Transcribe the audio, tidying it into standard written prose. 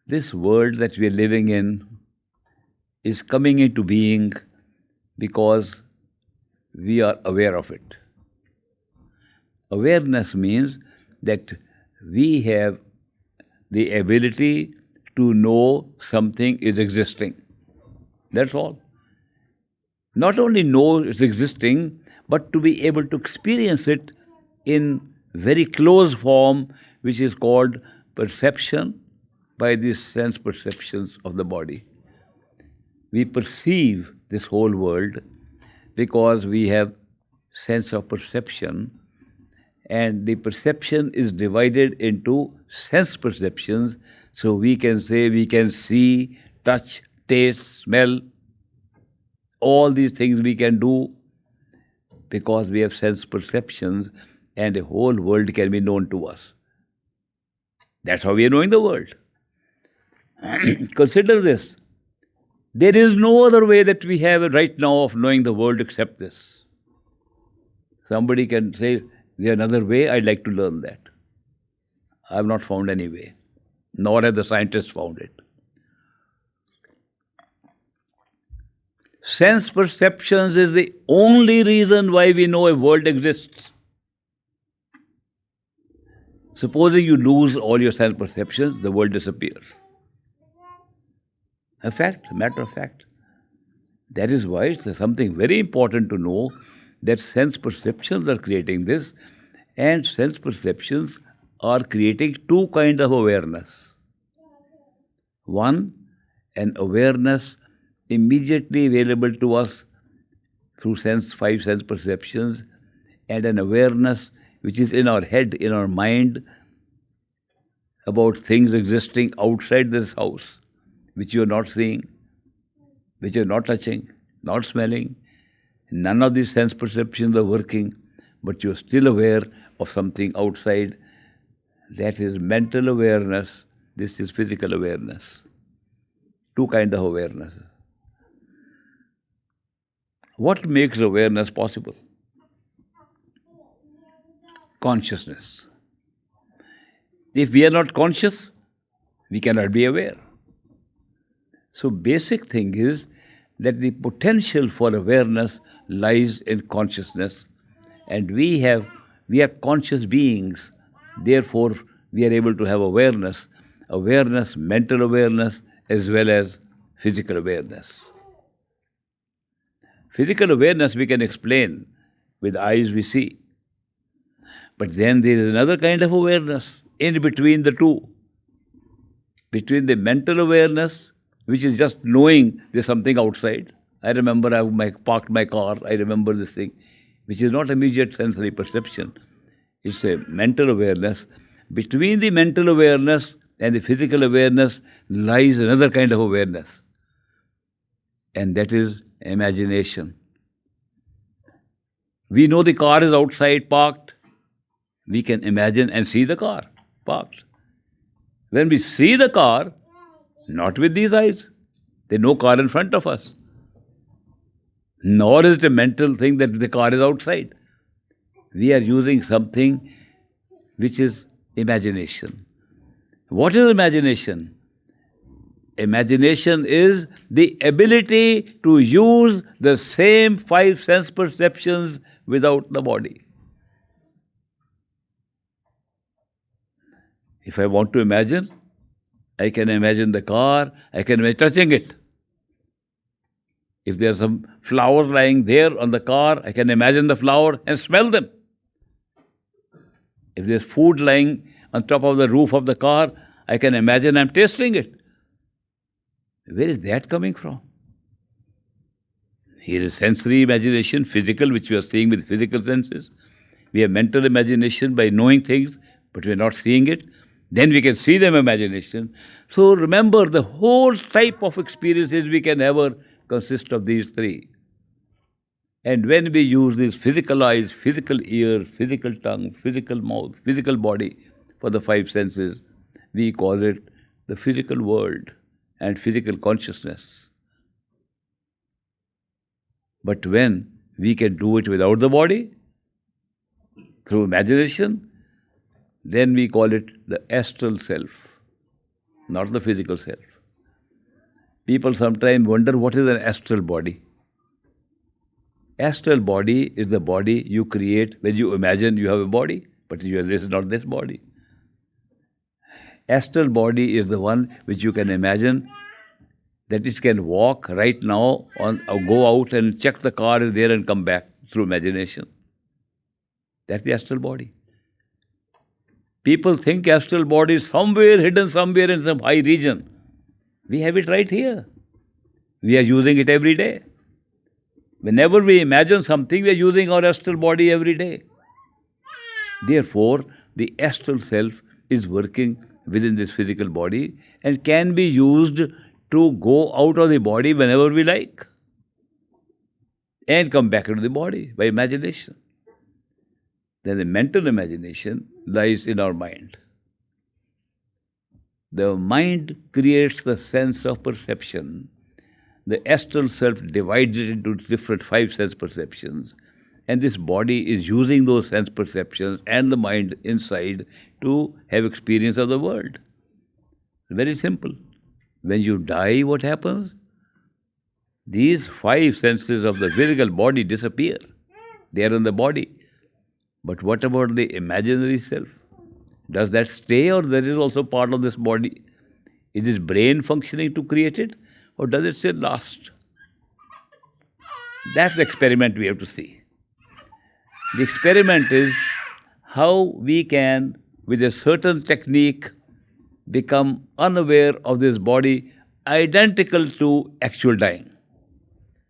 This world that we are living in is coming into being because we are aware of it. Awareness means that we have the ability to know something is existing. That's all. Not only know it's existing, but to be able to experience it in very close form, which is called perception by these sense perceptions of the body. We perceive this whole world because we have sense of perception, and the perception is divided into sense perceptions. So we can say we can see, touch, taste, smell, all these things we can do because we have sense perceptions, and the whole world can be known to us. That's how we are knowing the world. Consider this. There is no other way that we have right now of knowing the world except this. Somebody can say, there's another way, I'd like to learn that. I have not found any way, nor have the scientists found it. Sense perceptions is the only reason why we know a world exists. Supposing you lose all your sense perceptions, the world disappears. A fact, a matter of fact. That is why it's something very important to know that sense perceptions are creating this, and sense perceptions are creating two kinds of awareness. One, an awareness immediately available to us through five sense perceptions, and an awareness which is in our head, in our mind, about things existing outside this house, which you are not seeing, which you are not touching, not smelling. None of these sense perceptions are working, but you are still aware of something outside. That is mental awareness. This is physical awareness. Two kinds of awareness. What makes awareness possible? Consciousness. If we are not conscious, we cannot be aware. So basic thing is that the potential for awareness lies in consciousness, and we are conscious beings. Therefore, we are able to have awareness, mental awareness, as well as physical awareness. Physical awareness we can explain. With eyes we see. But then there is another kind of awareness in between the two. Between the mental awareness, which is just knowing there's something outside. I remember I parked my car, I remember this thing, which is not immediate sensory perception. It's a mental awareness. Between the mental awareness and the physical awareness lies another kind of awareness. And that is imagination. We know the car is outside parked. We can imagine and see the car parked. When we see the car, not with these eyes, there's no car in front of us. Nor is it a mental thing that the car is outside. We are using something which is imagination. What is imagination? Imagination is the ability to use the same five sense perceptions without the body. If I want to imagine, I can imagine the car, I can imagine touching it. If there are some flowers lying there on the car, I can imagine the flower and smell them. If there's food lying on top of the roof of the car, I can imagine I'm tasting it. Where is that coming from? Here is sensory imagination, physical, which we are seeing with physical senses. We have mental imagination by knowing things, but we are not seeing it. Then we can see them imagination. So remember, the whole type of experiences we can ever consist of these three. And when we use these physical eyes, physical ear, physical tongue, physical mouth, physical body for the five senses, we call it the physical world and physical consciousness. But when we can do it without the body, through imagination, then we call it the astral self. not the physical self. People sometimes wonder what is an astral body. Astral body is the body you create when you imagine you have a body, but this is not this body. Astral body is the one which you can imagine that it can walk right now or go out and check the car is there and come back through imagination. That's the astral body. People think astral body is somewhere hidden somewhere in some high region. We have it right here. We are using it every day. Whenever we imagine something, we are using our astral body every day. Therefore, the astral self is working within this physical body and can be used to go out of the body whenever we like and come back into the body by imagination. Then the mental imagination lies in our mind. The mind creates the sense of perception. The astral self divides it into different 5 sense perceptions, and this body is using those sense perceptions and the mind inside to have experience of the world. Very simple. When you die, what happens? These 5 senses of the physical body disappear. They are in the body. But what about the imaginary self? Does that stay, or that is also part of this body? Is this brain functioning to create it, or does it still last? That's the experiment we have to see. The experiment is how we can, with a certain technique, become unaware of this body identical to actual dying.